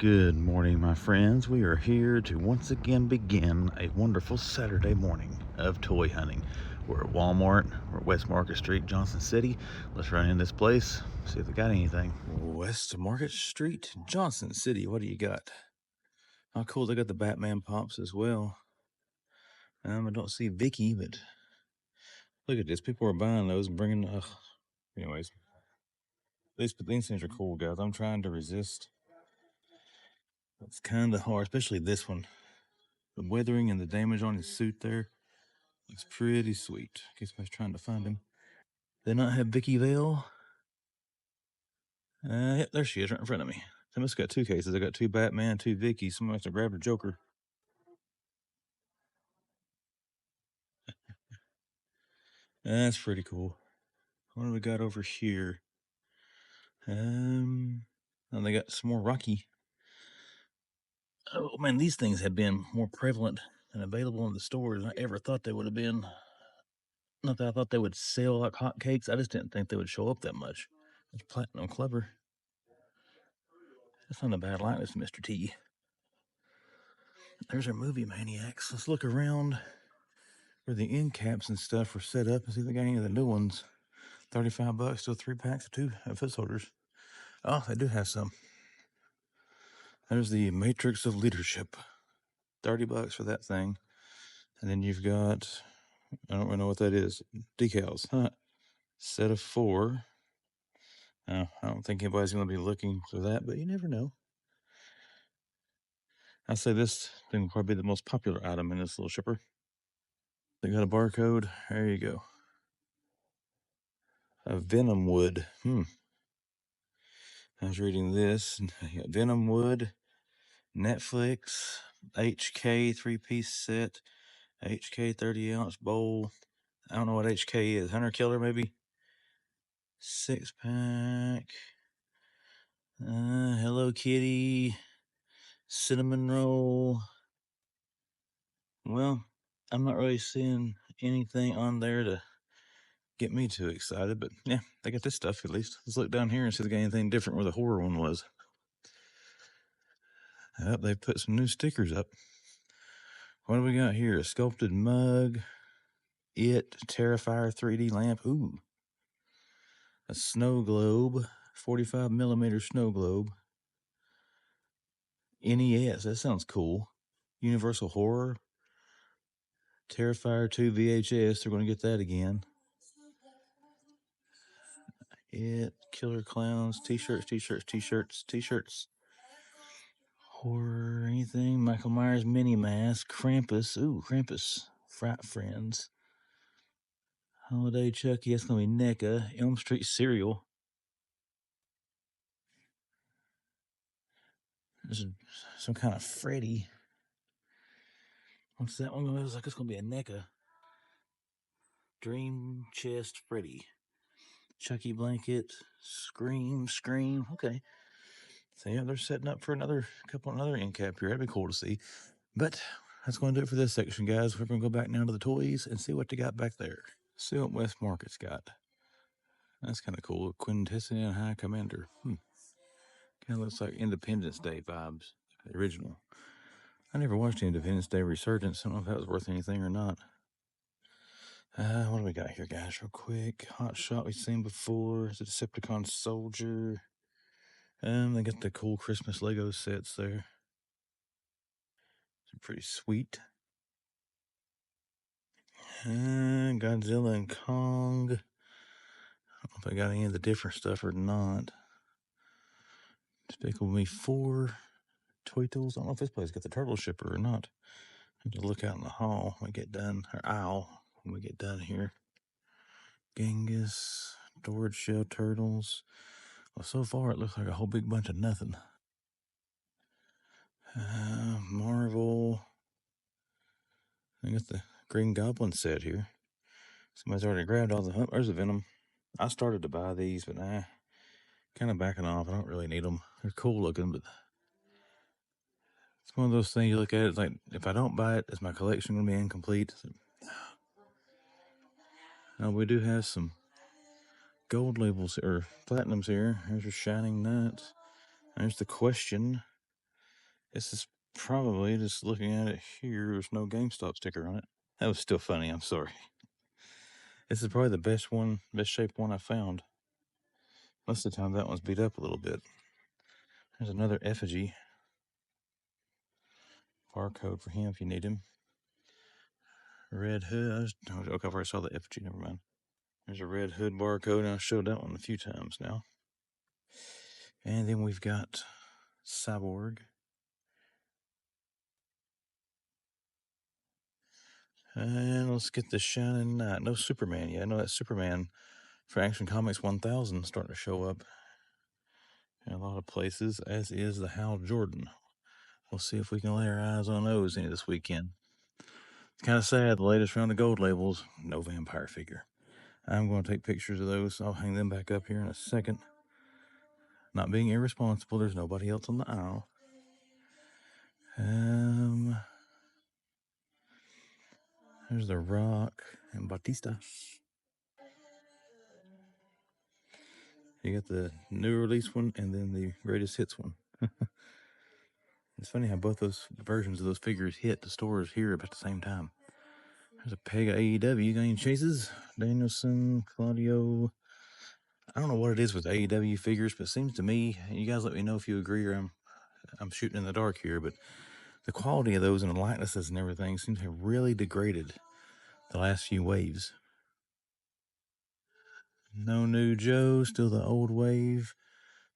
Good morning, my friends. We are here to once again begin a wonderful Saturday morning of toy hunting. We're at Walmart. We're at West Market Street, Johnson City. Let's run in this place, see if they got anything. West Market Street, Johnson City. What do you got? How cool, they got the Batman pops as well. I don't see Vicky, but look at this. People are buying those and bringing... Anyways, these things are cool, guys. I'm trying to resist. It's kind of hard, especially this one. The weathering and the damage on his suit there looks pretty sweet. In case I was trying to find him. They not have Vicky Vale? Yep, there she is right in front of me. I must have got two cases. I got two Batman, two Vicky. Someone must have grabbed a Joker. That's pretty cool. What do we got over here? And they got some more Rocky. Oh man, these things have been more prevalent and available in the stores than I ever thought they would have been. Not that I thought they would sell like hotcakes. I just didn't think they would show up that much. It's platinum clever. That's not a bad likeness, Mr. T. There's our movie maniacs. Let's look around where the end caps and stuff are set up and see if they got any of the new ones. $35, still 3 packs of 2 fist holders. Oh, they do have some. There's the Matrix of Leadership. $30 for that thing. And then you've got, I don't really know what that is. Decals. Huh. Set of 4. I don't think anybody's going to be looking for that, but you never know. I say this thing will probably be the most popular item in this little shipper. They got a barcode. There you go. A Venom Wood. I was reading this. Venom Wood, Netflix, HK 3-piece set, HK 30-ounce bowl. I don't know what HK is. Hunter Killer, maybe? 6-pack. Hello Kitty. Cinnamon roll. Well, I'm not really seeing anything on there to get me too excited, but yeah, they got this stuff at least. Let's look down here and see if they got anything different where the horror one was. Yep, they put some new stickers up. What do we got here? A sculpted mug. Terrifier 3D lamp. Ooh. A snow globe. 45mm snow globe. NES. That sounds cool. Universal Horror. Terrifier 2 VHS. They're going to get that again. Killer Clowns. T-shirts. Horror. Anything. Michael Myers mini mask. Krampus. Ooh, Krampus. Frat Friends. Holiday Chucky. That's going to be NECA. Elm Street cereal. There's some kind of Freddy. What's that one? It was like it's going to be a NECA. Dream Chest Freddy. Chucky blanket. Scream. Okay. So yeah, they're setting up for another end cap here. That'd be cool to see. But that's going to do it for this section, guys. We're going to go back now to the toys and see what they got back there. See what West Market's got. That's kind of cool. Quintessential High Commander. Kind of looks like Independence Day vibes. The original. I never watched Independence Day Resurgence. I don't know if that was worth anything or not. What do we got here, guys? Real quick. Hot Shot we've seen before. It's a Decepticon Soldier. They got the cool Christmas Lego sets there. It's pretty sweet. Godzilla and Kong. I don't know if I got any of the different stuff or not. Despicable Me 4. Toy Tools. I don't know if this place got the turtle shipper or not. I have to look out in the hall when we get done. Or aisle when we get done here. Genghis. Storage Shell Turtles. Well, so far it looks like a whole big bunch of nothing. Marvel. I got the Green Goblin set here. Somebody's already grabbed all the hunt. There's a Venom. I started to buy these, but kind of backing off. I don't really need them. They're cool looking, but it's one of those things you look at. It's like, if I don't buy it, is my collection going to be incomplete? Now, we do have some gold labels or platinums here. There's your Shining Nuts. There's the Question. This is probably, just looking at it here, there's no GameStop sticker on it. That was still funny, I'm sorry. This is probably the best shaped one I found. Most of the time that one's beat up a little bit. There's another effigy. Barcode for him if you need him. Red hood. Okay, I've already saw the effigy, never mind. There's a red hood barcode, and I showed that one a few times now. And then we've got Cyborg. And let's get the Shining Knight. No Superman yet. I know that Superman for Action Comics 1000 starting to show up in a lot of places, as is the Hal Jordan. We'll see if we can lay our eyes on those any this weekend. It's kind of sad, the latest round of gold labels, no vampire figure. I'm going to take pictures of those. I'll hang them back up here in a second. Not being irresponsible, there's nobody else on the aisle. There's The Rock and Batista. You got the new release one and then the greatest hits one. It's funny how both those versions of those figures hit the stores here about the same time. There's a peg of AEW. You got any chases? Danielson, Claudio. I don't know what it is with AEW figures, but it seems to me, you guys let me know if you agree or I'm shooting in the dark here, but the quality of those and the likenesses and everything seems to have really degraded the last few waves. No new Joe, still the old wave.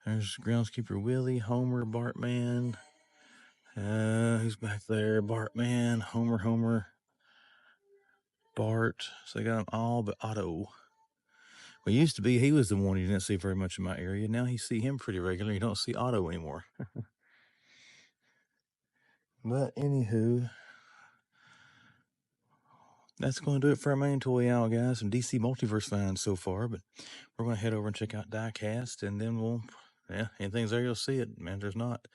There's Groundskeeper Willie, Homer, Bartman. Who's back there? Bartman, Homer, Bart. So they got them all but Otto. Well, it used to be he was the one you didn't see very much in my area. Now you see him pretty regularly. You don't see Otto anymore. But anywho, that's going to do it for our main toy aisle, guys. Some DC Multiverse finds so far, but we're going to head over and check out Diecast, and then anything's there, you'll see it. Man, there's not.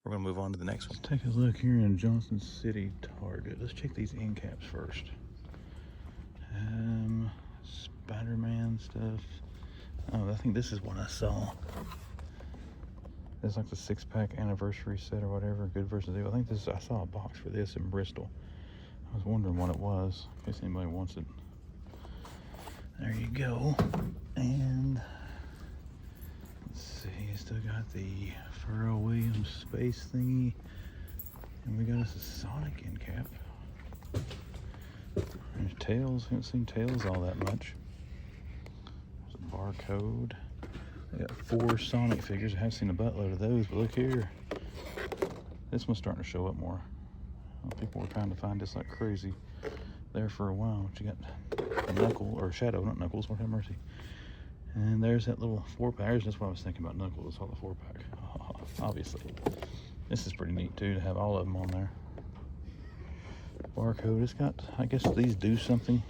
We're going to move on to the next one. Let's take a look here in Johnson City Target. Let's check these end caps first. Spider-Man stuff. Oh, I think this is what I saw. It's like the 6-pack anniversary set or whatever. Good versus evil. I think I saw a box for this in Bristol. I was wondering what it was, in case anybody wants it. There you go. And let's see, still got the Pharrell Williams space thingy. And we got us a Sonic end cap. There's Tails. Haven't seen Tails all that much. There's a barcode. I got 4 Sonic figures. I haven't seen a buttload of those, but look here. This one's starting to show up more. People were trying to find this like crazy there for a while. But you got Knuckle, or Shadow, not Knuckles, Lord have mercy. And there's that little 4-pack. That's what I was thinking about Knuckles, all the 4-pack. Obviously. This is pretty neat too, to have all of them on there. Barcode. It's got, I guess these do something.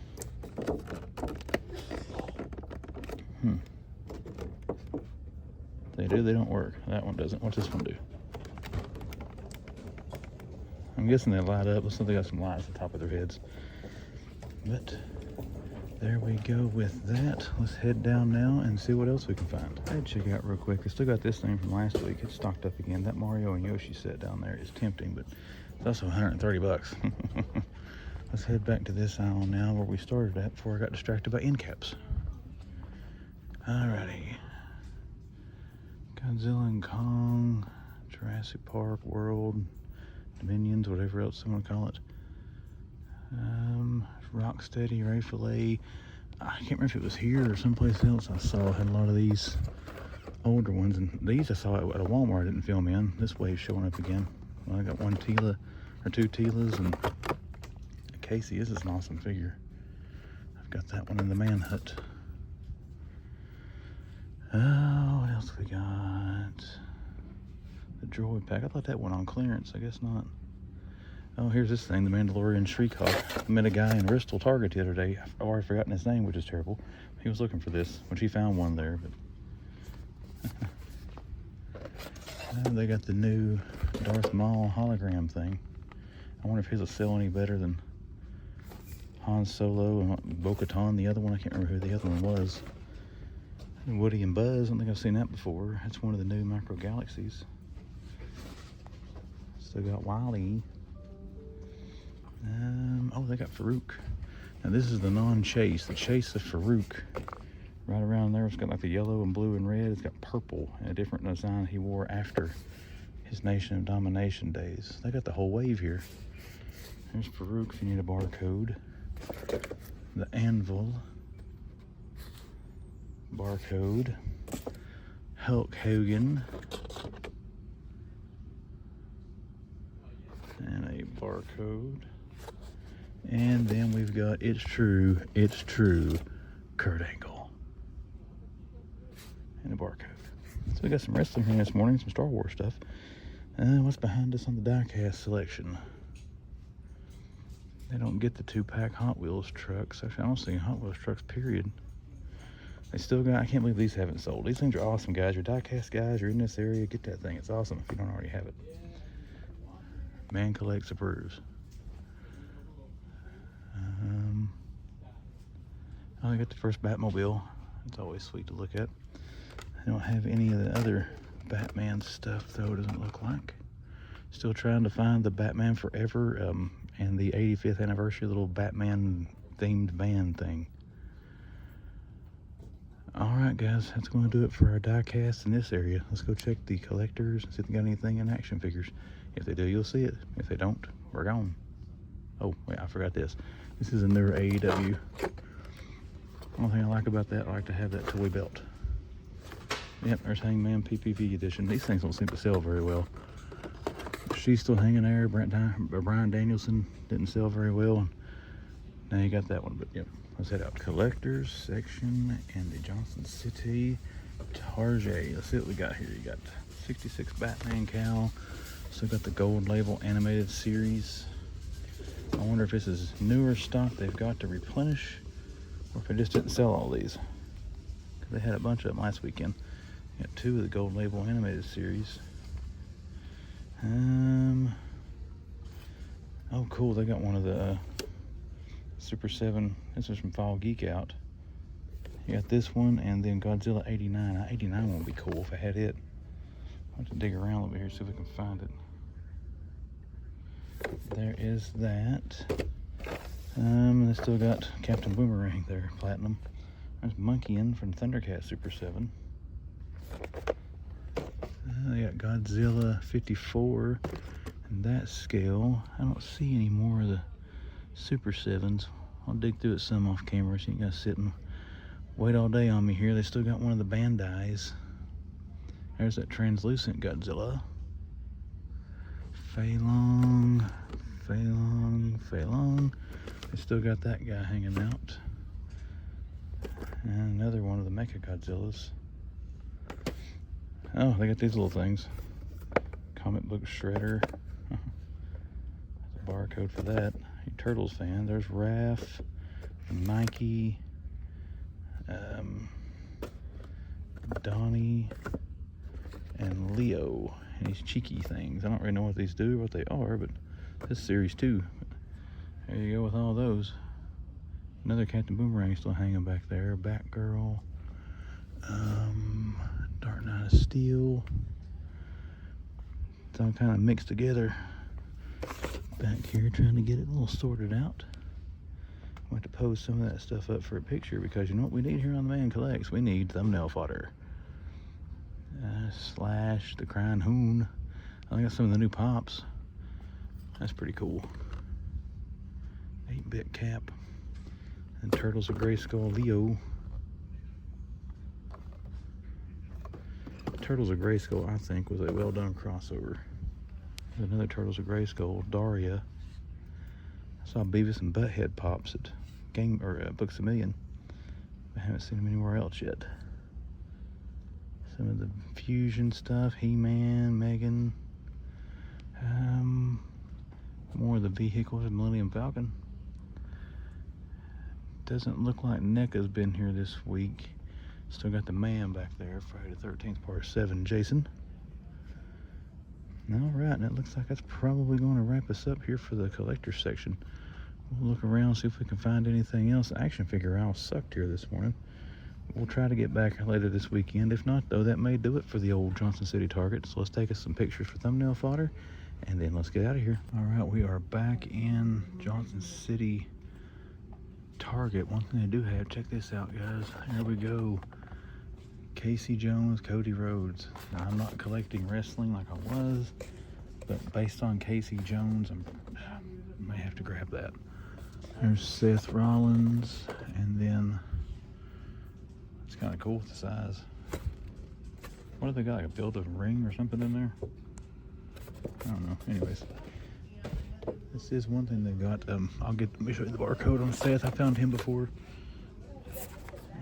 They do, they don't work. That one doesn't. What's this one do? I'm guessing they light up. Looks like they got some lights at the top of their heads. But there we go with that. Let's head down now and see what else we can find. I'd check out real quick. I still got this thing from last week. It's stocked up again. That Mario and Yoshi set down there is tempting, but it's also 130 bucks. Let's head back to this aisle now where we started at before I got distracted by end caps. Alrighty. Godzilla and Kong, Jurassic Park, World, Dominions, whatever else you want to call it. Rocksteady, Ray Fillet. I can't remember if it was here or someplace else. I saw had a lot of these older ones, and these I saw at a Walmart I didn't film in. This wave's showing up again. Well, I got 1 Tila, or 2 Tilas, and a Casey. This is an awesome figure. I've got that one in the Manhunt. Oh, what else we got? The Droid pack. I thought that went on clearance. I guess not. Oh, here's this thing, the Mandalorian Shriekhawk. I met a guy in Bristol Target the other day. I've already forgotten his name, which is terrible. He was looking for this, which he found one there. But they got the new Darth Maul hologram thing. I wonder if his will sell any better than Han Solo and Bo-Katan, the other one. I can't remember who the other one was. And Woody and Buzz, I don't think I've seen that before. That's one of the new Micro Galaxies. Still got Wally. Oh, they got Farouk. Now this is the non-chase. The chase of Farouk. Right around there, it's got like the yellow and blue and red. It's got purple and a different design he wore after his Nation of Domination days. They got the whole wave here. There's Farouk if you need a barcode. The Anvil. Barcode. Hulk Hogan. And a barcode. And then we've got It's True, Kurt Angle. And a barcode. So we got some wrestling here this morning, some Star Wars stuff. What's behind us on the diecast selection? They don't get the 2-pack Hot Wheels trucks. Actually, I don't see Hot Wheels trucks, period. They still got, I can't believe these haven't sold. These things are awesome, guys. You're diecast guys, you're in this area, get that thing. It's awesome if you don't already have it. Man collects, approves. I got the first Batmobile. It's always sweet to look at. I don't have any of the other Batman stuff, though, it doesn't look like. Still trying to find the Batman Forever and the 85th anniversary little Batman themed band thing. Alright guys, that's going to do it for our diecast in this area. Let's go check the collectors and see if they got anything in action figures. If they do, you'll see it. If they don't, we're gone. Oh, wait, I forgot this. This is a newer AEW. One thing I like about that, I like to have that toy belt. Yep, there's Hangman PPV edition. These things don't seem to sell very well. She's still hanging there. Brian Danielson didn't sell very well. Now you got that one, but yep. Let's head out. Collectors section and the Johnson City Target. Let's see what we got here. You got 66 Batman cowl. Still got the gold label animated series. I wonder if this is newer stock they've got to replenish, or if they just didn't sell all these. They had a bunch of them last weekend. Got 2 of the gold label animated series. Oh cool, they got one of the Super 7. This is from Fall Geek Out. You got this one and then Godzilla 89. 89 would be cool if I had it. I'll have to dig around a little bit here, see if we can find it. There is that. They still got Captain Boomerang there, platinum. There's Monkey-In from Thundercat Super 7. They got Godzilla 54 and that scale. I don't see any more of the Super 7s. I'll dig through it some off camera so you guys sit and wait all day on me here. They still got one of the Bandais. There's that translucent Godzilla. Feilong. They still got that guy hanging out. And another one of the Mecha Godzillas. Oh, they got these little things. Comic book shredder. There's a barcode for that. You Turtles fan. There's Raph, Nike, Donnie, and Leo. And these cheeky things. I don't really know what these do or what they are, but this series too. There you go with all those. Another Captain Boomerang still hanging back there. Batgirl. Dark Knight of Steel. It's all kind of mixed together. Back here trying to get it a little sorted out. I want to post some of that stuff up for a picture because you know what we need here on the Man Collects? We need thumbnail fodder. Slash, the Crying Hoon. I got some of the new pops. That's pretty cool. 8-bit Cap. And Turtles of Grayskull Leo. Turtles of Grayskull, I think, was a well-done crossover. There's another Turtles of Grayskull, Daria. I saw Beavis and Butthead pops at Books A Million. I haven't seen them anywhere else yet. Some of the Fusion stuff, He-Man, Megan. More of the vehicles, Millennium Falcon. Doesn't look like NECA's been here this week. Still got the Man back there, Friday the 13th, Part 7, Jason. Alright, and it looks like that's probably going to wrap us up here for the collector section. We'll look around, see if we can find anything else. Action figure aisle sucked here this morning. We'll try to get back later this weekend. If not, though, that may do it for the old Johnson City Target. So let's take us some pictures for thumbnail fodder, and then let's get out of here. All right, we are back in Johnson City Target. One thing they do have, check this out, guys. Here we go. Casey Jones, Cody Rhodes. Now, I'm not collecting wrestling like I was, but based on Casey Jones, I may have to grab that. There's Seth Rollins, and then it's kind of cool with the size. What do they got, like a built-up ring or something in there? I don't know. Anyways, this is one thing they got. Let me show you the barcode on Seth. I found him before,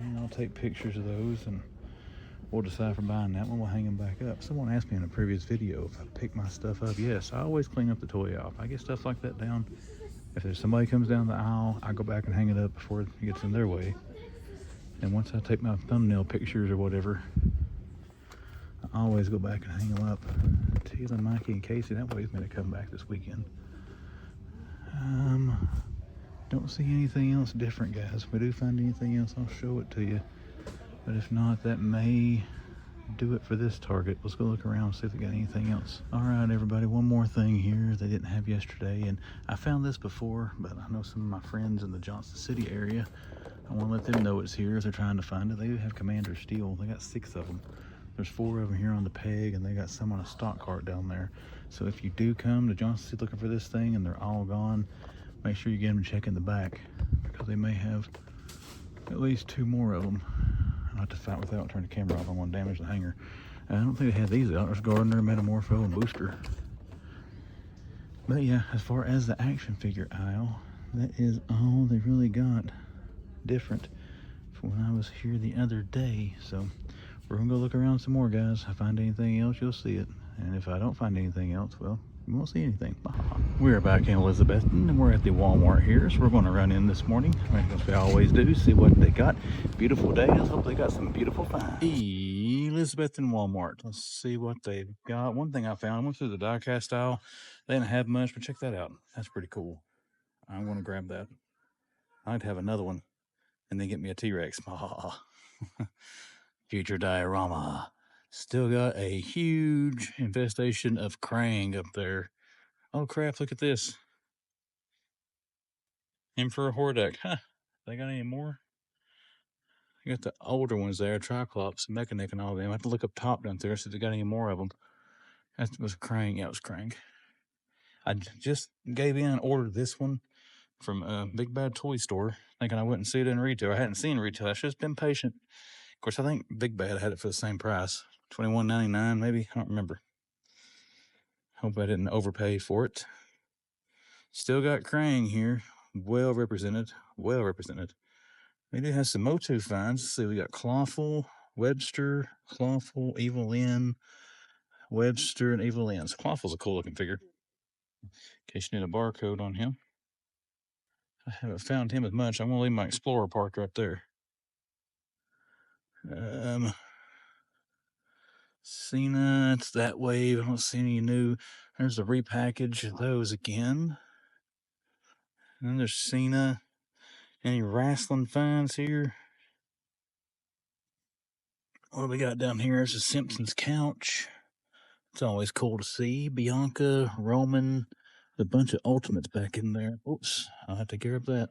and I'll take pictures of those, and we'll decide for buying that one. We'll hang them back up. Someone asked me in a previous video if I pick my stuff up. Yes, I always clean up the toy aisle. I get stuff like that down. If there's somebody comes down the aisle, I go back and hang it up before it gets in their way. And once I take my thumbnail pictures or whatever, I always go back and hang them up. Teal and Mikey and Casey, that way's going to come back this weekend. Don't see anything else different, guys. If we do find anything else, I'll show it to you. But if not, that may do it for this Target. Let's go look around and see if they got anything else. All right, everybody, one more thing here they didn't have yesterday, and I found this before, but I know some of my friends in the Johnson City area. I want to let them know it's here if they're trying to find it. They do have Commander Steel. They got 6 of them. There's 4 of them here on the peg, and they got some on a stock cart down there. So if you do come to Johnson City looking for this thing and they're all gone, make sure you get them and check in the back, because they may have at least 2 more of them. I'll have to fight with that and turn the camera off. I want to damage the hanger. I don't think they had these out. There's Gardner, Metamorpho, and Booster. But yeah, as far as the action figure aisle, that is all they really got different from when I was here the other day. So we're gonna go look around some more, guys. If I find anything else, you'll see it. And if I don't find anything else, well, you won't see anything. We're back in Elizabethton, and we're at the Walmart here, so we're going to run in this morning, as we always do, see what they got. Beautiful days. Hope they got some beautiful finds. Elizabethton Walmart. Let's see what they've got. One thing I found, I went through the die-cast aisle. They didn't have much, but check that out. That's pretty cool. I'm going to grab that. I'd have another one, and then get me a T-Rex. Future diorama. Still got a huge infestation of Krang up there. Oh crap, look at this. Emperor Hordak. Huh. They got any more? You got the older ones there, Triclops, Mechanic, and all of them. I have to look up top down there, see if they got any more of them. That was Krang. Yeah, it was Krang. I just gave in and ordered this one from Big Bad Toy Store, thinking I wouldn't see it in retail. I hadn't seen retail. I should have been patient. Of course, I think Big Bad had it for the same price, $21.99 maybe. I don't remember. Hope I didn't overpay for it. Still got Krang here. Well represented. Well represented. We do have some Motu finds. Let's see, we got Clawful, Webster, Clawful, Evil Lynn, Webster, and Evil Lynn. So Clawful's a cool looking figure. In case you need a barcode on him. I haven't found him as much. I'm going to leave my Explorer parked right there. Cena, it's that wave. I don't see any new. There's a repackage of those again. And then there's Cena. Any wrestling finds here? What do we got down here? There's a Simpsons couch. It's always cool to see. Bianca, Roman, a bunch of Ultimates back in there. Oops, I'll have to gear up that.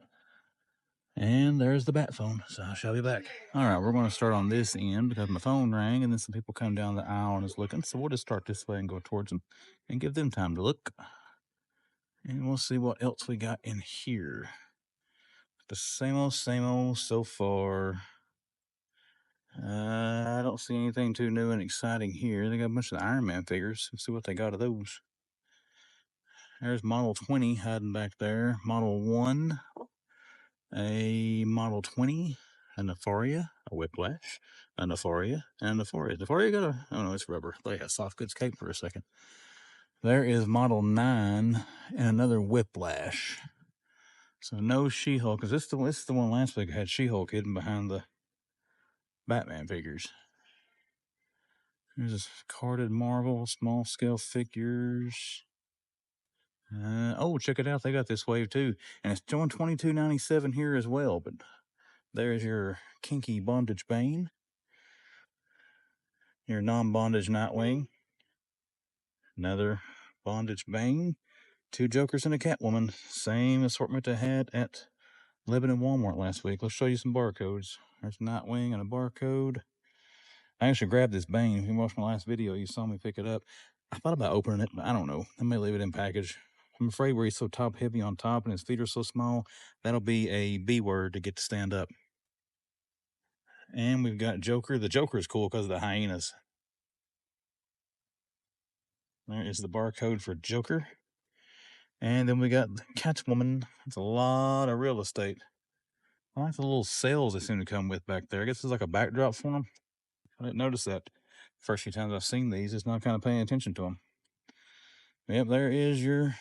And there's the bat phone, so I shall be back. All right, we're going to start on this end because my phone rang, and then some people come down the aisle and is looking. So we'll just start this way and go towards them and give them time to look. And we'll see what else we got in here. The same old so far. I don't see anything too new and exciting here. They got a bunch of the Iron Man figures. Let's see what they got of those. There's Model 20 hiding back there. Model 1, a Model 20, a Nefaria, a Whiplash, a Nefaria, and a Nefaria. Nefaria got a, oh no, it's rubber. They got soft goods cape for a second. There is Model 9 and another Whiplash. So no She-Hulk, because this is the one last week had She-Hulk hidden behind the Batman figures. There's this carded Marvel, small scale figures. Oh, check it out. They got this wave too. And it's showing $22.97 here as well. But there's your kinky bondage Bane. Your non-bondage Nightwing. Another Bondage Bane, 2 Jokers and a Catwoman. Same assortment I had at Elizabethton Walmart last week. Let's show you some barcodes. There's Nightwing and a barcode. I actually grabbed this Bane. If you watched my last video, you saw me pick it up. I thought about opening it, but I don't know. I may leave it in package. I'm afraid where he's so top heavy on top and his feet are so small, that'll be a B word to get to stand up. And we've got Joker. The Joker is cool because of the hyenas. There is the barcode for Joker. And then we got Catwoman. That's a lot of real estate. I like the little sails they seem to come with back there. I guess it's like a backdrop for them. I didn't notice that first few times I've seen these. It's not kind of paying attention to them. Yep, there is your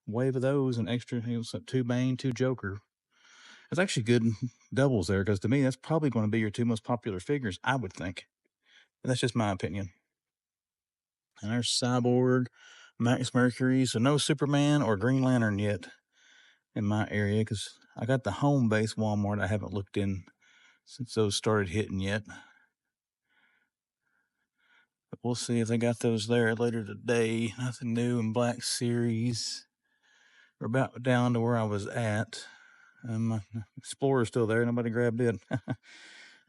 wave of those. An extra, 2 Bane, 2 Joker. It's actually good doubles there because to me, that's probably going to be your 2 most popular figures, I would think. But that's just my opinion. And there's Cyborg, Max Mercury. So no Superman or Green Lantern yet in my area because I got the home base Walmart I haven't looked in since those started hitting yet. But we'll see if they got those there later today. Nothing new in Black Series. We're about down to where I was at. My Explorer's still there. Nobody grabbed it.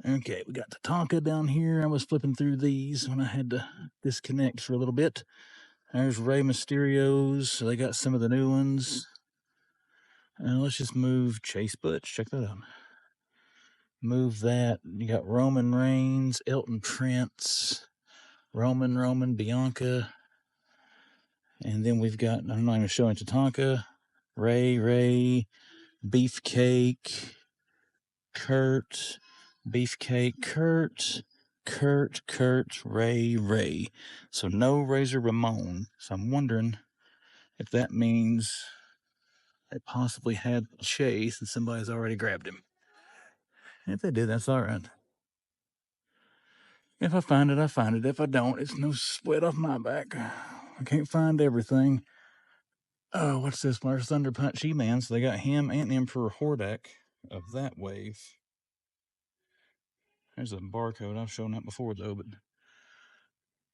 Okay, we got the Tonka down here. I was flipping through these when I had to disconnect for a little bit. There's Rey Mysterio's. So they got some of the new ones. And let's just move Chase Butch. Check that out. Move that. You got Roman Reigns, Elton Prince, Roman, Bianca. And then we've got, I'm not even showing Tatanka, Ray, Beefcake, Kurt, Beefcake, Kurt, Ray. So no Razor Ramon. So I'm wondering if that means they possibly had Chase and somebody's already grabbed him. And if they did, that's all right. If I find it, I find it. If I don't, it's no sweat off my back. I can't find everything. Oh, what's this? There's Thunder Punch E-Man. So they got him and Emperor Hordak of that wave. There's a barcode. I've shown that before, though, but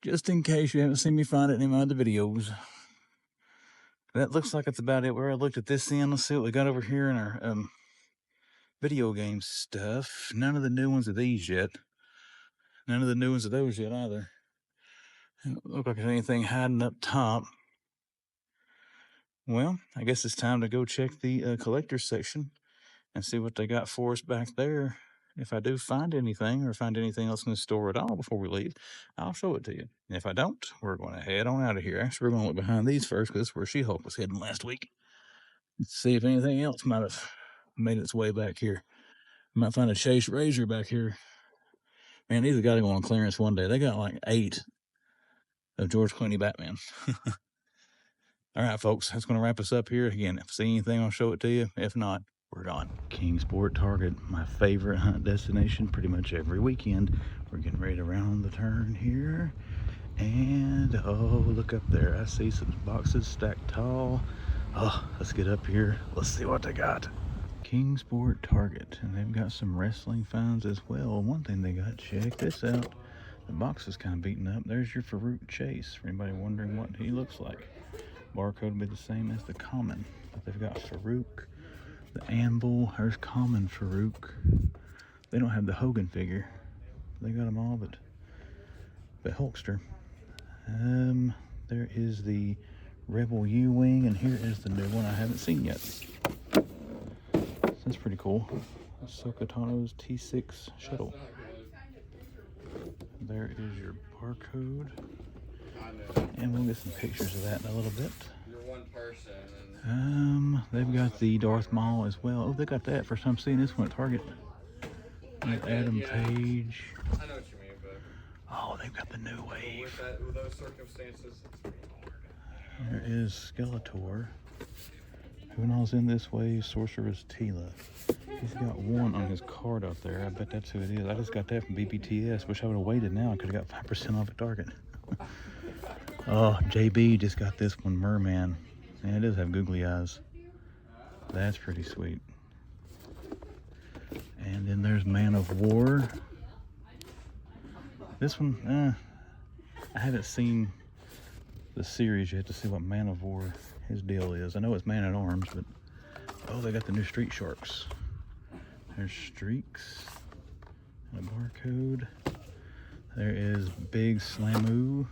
just in case you haven't seen me find it in any of my other videos. That looks like it's about it. Where I looked at this end, let's see what we got over here in our video game stuff. None of the new ones of these yet. None of the new ones of those yet either. It doesn't look like there's anything hiding up top. Well, I guess it's time to go check the collector's section and see what they got for us back there. If I do find anything or find anything else in the store at all before we leave, I'll show it to you. And if I don't, we're going to head on out of here. Actually, we're going to look behind these first because that's where She-Hulk was heading last week. Let's see if anything else might have made its way back here. Might find a Chase Razor back here. Man, these have got to go on clearance one day. They got like 8 of George Clooney Batman. All right, folks, that's going to wrap us up here. Again, if I see anything, I'll show it to you. If not, we're gone. Kingsport Target, my favorite hunt destination pretty much every weekend. We're getting ready to round the turn here. And, oh, look up there. I see some boxes stacked tall. Oh, let's get up here. Let's see what they got. Kingsport Target, and they've got some wrestling finds as well. One thing they got, check this out. The box is kind of beaten up. There's your Farouk Chase, for anybody wondering what he looks like. Barcode will be the same as the common, but they've got Farouk, the Anvil. There's common Farouk. They don't have the Hogan figure. They got them all, but Hulkster. There is the Rebel U-Wing, and here is the new one I haven't seen yet. That's pretty cool. Ahsoka Tano's T6 shuttle. There is your barcode. And we'll get some pictures of that in a little bit. You're one person. They've got the Darth Maul as well. Oh, they got that. First time seeing this one at Target. Adam Page. I know what you mean, but oh, they've got the new wave. With those circumstances, it's pretty hard. There is Skeletor. Who knows in this wave? Sorceress Tila. He's got 1 on his card out there. I bet that's who it is. I just got that from BBTS. Wish I would have waited now. I could have got 5% off at Target. Oh, JB just got this one, Merman. And it does have googly eyes. That's pretty sweet. And then there's Man of War. This one, I haven't seen the series, you have to see what Man of War his deal is. I know it's Man at Arms, but oh, they got the new Street Sharks. There's Streaks and a barcode. There is Big Slamoo.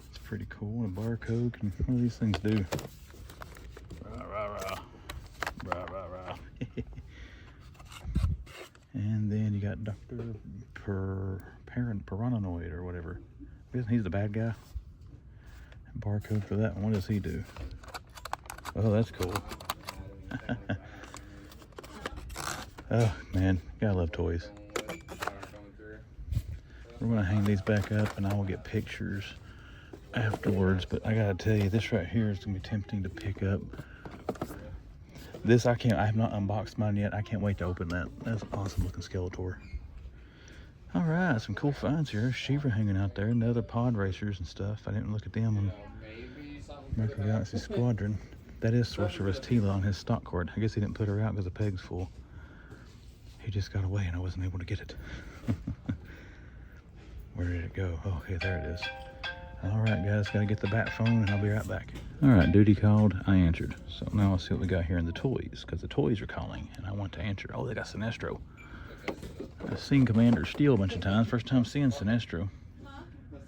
It's pretty cool. A barcode. What do these things do? Rah, rah, rah. Rah, rah, rah. And then you got Dr. Paranoid or whatever. He's the bad guy. Barcode for that one. What does he do? Oh, that's cool. Oh, man. Gotta love toys. We're going to hang these back up and I will get pictures afterwards. But I got to tell you, this right here is going to be tempting to pick up. This, I have not unboxed mine yet. I can't wait to open that. That's an awesome looking Skeletor. All right, some cool finds here. Shiva hanging out there and the other pod racers and stuff. I didn't look at them on American Galaxy Squadron. That is Sorceress Tila on his stock card. I guess he didn't put her out because the peg's full. He just got away and I wasn't able to get it. Where did it go? Oh, okay, there it is. All right, guys, gotta get the bat phone and I'll be right back. All right, duty called, I answered. So now I'll see what we got here in the toys, because the toys are calling and I want to answer. Oh, they got Sinestro. I've seen Commander Steel a bunch of times. First time seeing Sinestro.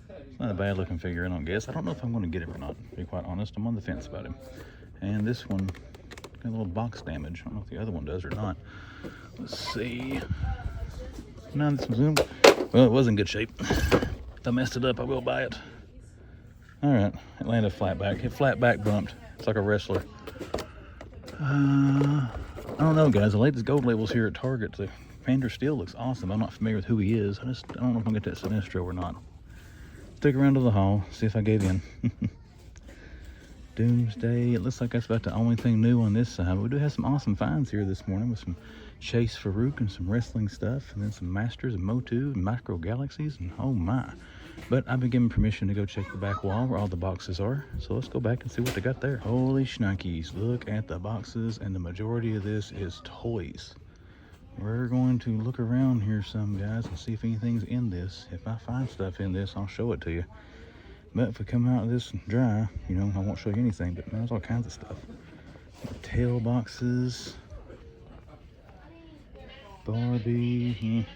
It's not a bad looking figure, I don't guess. I don't know if I'm going to get him or not, to be quite honest. I'm on the fence about him. And this one got a little box damage. I don't know if the other one does or not. Let's see. No, this one's, well, it was in good shape. If I messed it up, I will buy it. All right, it landed flat back. It flat back bumped. It's like a wrestler. I don't know, guys. The latest gold labels here at Target. The Commander Steel looks awesome. I'm not familiar with who he is. I don't know if I'm gonna get that Sinestro or not. Stick around to the haul. See if I gave in. Doomsday. It looks like that's about the only thing new on this side. But we do have some awesome finds here this morning with some Chase Farouk and some wrestling stuff, and then some Masters and Motu and Micro Galaxies, and oh my. But I've been given permission to go check the back wall where all the boxes are. So let's go back and see what they got there. Holy shnikes, look at the boxes, and the majority of this is toys. We're going to look around here some, guys, and see if anything's in this. If I find stuff in this, I'll show it to you. But if we come out of this dry, you know, I won't show you anything, but there's all kinds of stuff. Tail boxes. Barbie.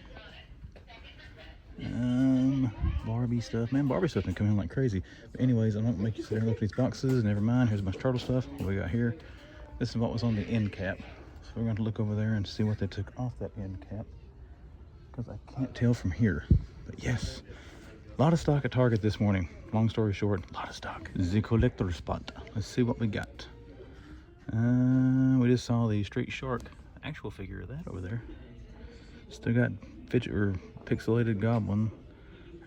Barbie stuff. Man, Barbie stuff been coming in like crazy. But anyways, I'm not gonna make you sit there and look at these boxes. Never mind. Here's a bunch of turtle stuff. What we got here? This is what was on the end cap. So we're going to look over there and see what they took off that end cap, because I can't tell from here. But yes, a lot of stock at Target this morning. Long story short, a lot of stock. The collector spot. Let's see what we got. We just saw the Street Shark actual figure of that over there. Still got fidget or pixelated Goblin.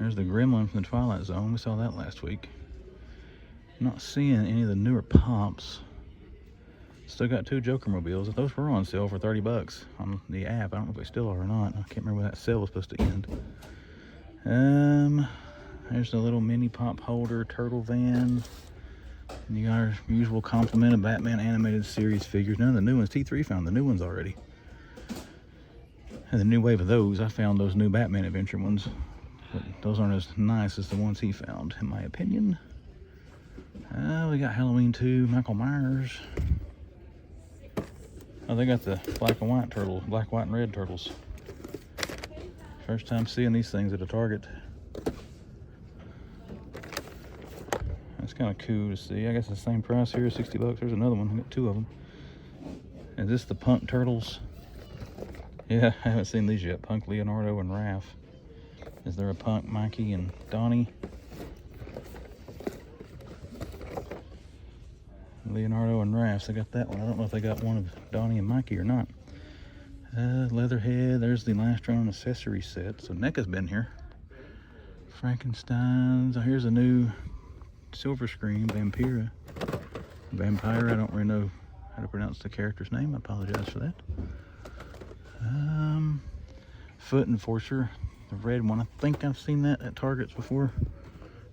There's the Gremlin from the Twilight Zone. We saw that last week. Not seeing any of the newer pops. Still got 2 Joker mobiles. Those were on sale for 30 bucks on the app. I don't know if they still are or not. I can't remember when that sale was supposed to end. There's the little mini pop holder turtle van. And you got our usual complement of Batman animated series figures. None of the new ones. T3 found the new ones already. And the new wave of those, I found those new Batman Adventure ones. But those aren't as nice as the ones he found, in my opinion. We got Halloween 2, Michael Myers. Oh, they got the black and white turtle, black, white, and red turtles. First time seeing these things at a Target. That's kind of cool to see. I guess it's the same price here, 60 bucks. There's another one. I got 2 of them. Is this the Punk Turtles? Yeah, I haven't seen these yet. Punk, Leonardo, and Raph. Is there a Punk, Mikey, and Donnie? Leonardo and Raph, so I got that one. I don't know if they got one of Donnie and Mikey or not. Leatherhead, there's the last round accessory set. So NECA's been here. Frankenstein's. Oh, here's a new Silver Screen, Vampira. Vampire, I don't really know how to pronounce the character's name. I apologize for that. Foot Enforcer, the red one. I think I've seen that at Targets before.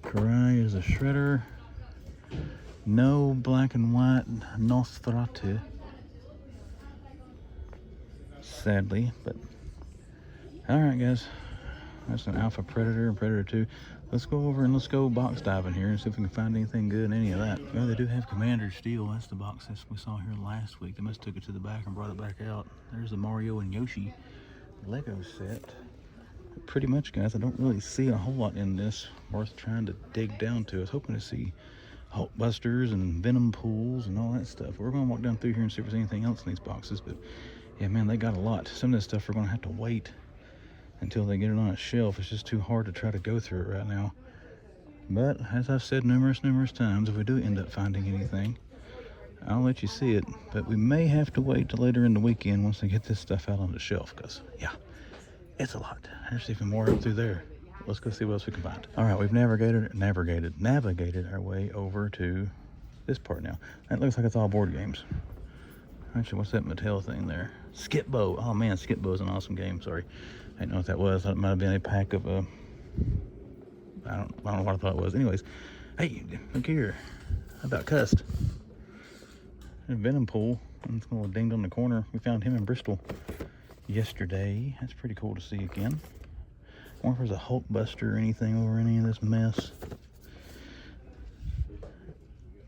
Karai is a Shredder. No black and white Nosferatu, sadly, but all right, guys, That's an Alpha Predator and Predator 2. Let's go over and let's go box diving here and see if we can find anything good in any of that. Well, they do have Commander Steel. That's the box that we saw here last week. They must have took it to the back and brought it back out. There's the Mario and Yoshi Lego set. Pretty much, guys, I don't really see a whole lot in this worth trying to dig down to. I was hoping to see Hulkbusters and Venom pools and all that stuff. We're going to walk down through here and see if there's anything else in these boxes. But, yeah, man, they got a lot. Some of this stuff we're going to have to wait until they get it on a shelf. It's just too hard to try to go through it right now. But, as I've said numerous times, if we do end up finding anything, I'll let you see it. But we may have to wait till later in the weekend once they get this stuff out on the shelf. Because, yeah, it's a lot. There's even more up through there. Let's go see what else we can find. All right, we've navigated our way over to this part now. That looks like it's all board games. Actually, what's that Mattel thing there? Skip-Bo. Oh man, Skip-Bo is an awesome game. Sorry, I didn't know what that was. That might have been a pack of I don't know what I thought it was. Anyways, hey, look here. How about Cust? There's Venom Pool. It's a little dinged on the corner. We found him in Bristol yesterday. That's pretty cool to see again. I wonder if there's a Hulkbuster or anything over any of this mess.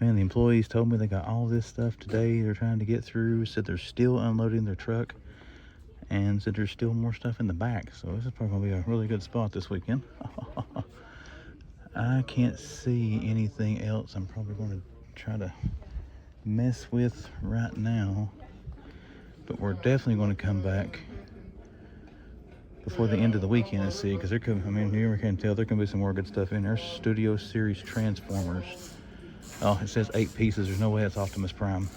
Man, the employees told me they got all this stuff today they're trying to get through. Said they're still unloading their truck. And said there's still more stuff in the back. So this is probably going to be a really good spot this weekend. I can't see anything else I'm probably going to try to mess with right now. But we're definitely going to come back before the end of the weekend and see, because there could, I mean, you can tell there can be some more good stuff in there. Studio Series Transformers. Oh, it says 8 pieces. There's no way it's Optimus Prime.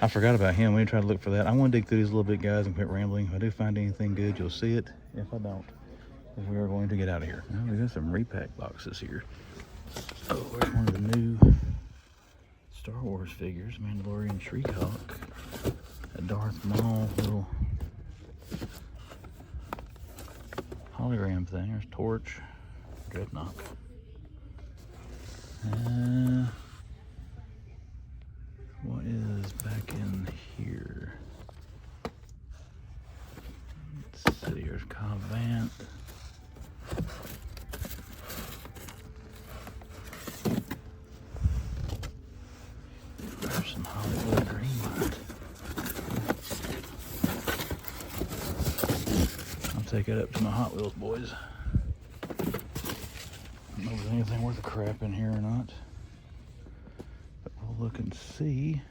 I forgot about him. We need to try to look for that. I want to dig through these little bit guys and quit rambling. If I do find anything good, you'll see it. If I don't, we are going to get out of here. Well, we got some repack boxes here. Oh, where's one of the new Star Wars figures? Mandalorian Shriek-Hawk. A Darth Maul little hologram thing. There's Torch, Dreadnought. What is back in here? Let's see, here's Cobb Vanth. There's some Hollywood Greenlight. I'll take it up to my Hot Wheels boys. I don't know if there's anything worth a crap in here or not. But we'll look and see.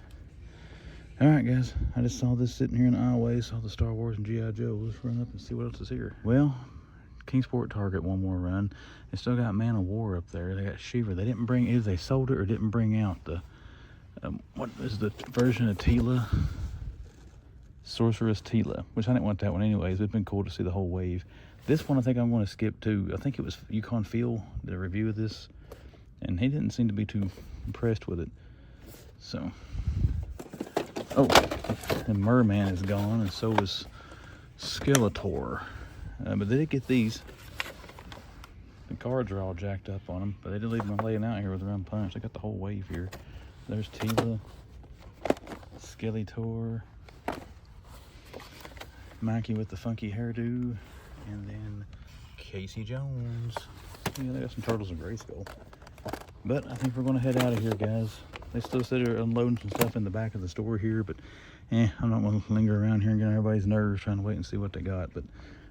Alright guys, I just saw this sitting here in the aisleway, saw the Star Wars and GIJoe. Let's run up and see what else is here. Well, Kingsport Target, one more run. They still got Man of War up there. They got Shiva. They didn't bring, either they sold it or didn't bring out the, what is the version of Tila? Sorceress Tila, which I didn't want that one anyways. It's been cool to see the whole wave. This one I think I'm going to skip too. I think it was Yukon Phil did a review of this, and he didn't seem to be too impressed with it. So, oh, the Merman is gone, and so is Skeletor. But they did get these. The cards are all jacked up on them, but they did leave them laying out here with their own punch. They got the whole wave here. There's Tila, Skeletor, Mikey with the funky hairdo, and then Casey Jones. Yeah, they got some turtles and Grayskull. But I think we're going to head out of here, guys. They still said they're unloading some stuff in the back of the store here, but I'm not going to linger around here and get on everybody's nerves trying to wait and see what they got. But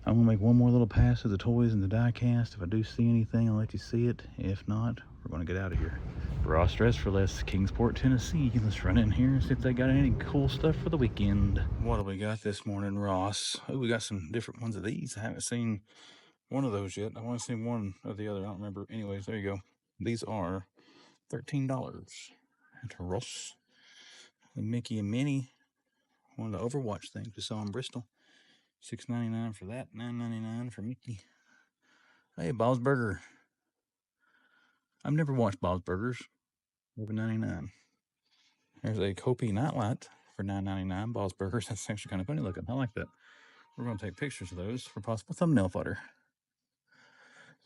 I'm going to make one more little pass of the toys and the die cast. If I do see anything, I'll let you see it. If not, we're going to get out of here. Ross Dress for Less, Kingsport, Tennessee. Let's run in here and see if they got any cool stuff for the weekend. What do we got this morning, Ross? Oh, we got some different ones of these. I haven't seen one of those yet. I want to see one or the other. I don't remember. Anyways, there you go. These are $13 at Ross. The Mickey and Minnie, one of the Overwatch things we saw in Bristol. $6.99 for that, $9.99 for Mickey. Hey, Bob's Burger. I've never watched Bob's Burgers. $11.99. There's a Kopi Nightlight for $9.99. Bob's Burgers. That's actually kind of funny looking. I like that. We're going to take pictures of those for possible thumbnail fodder.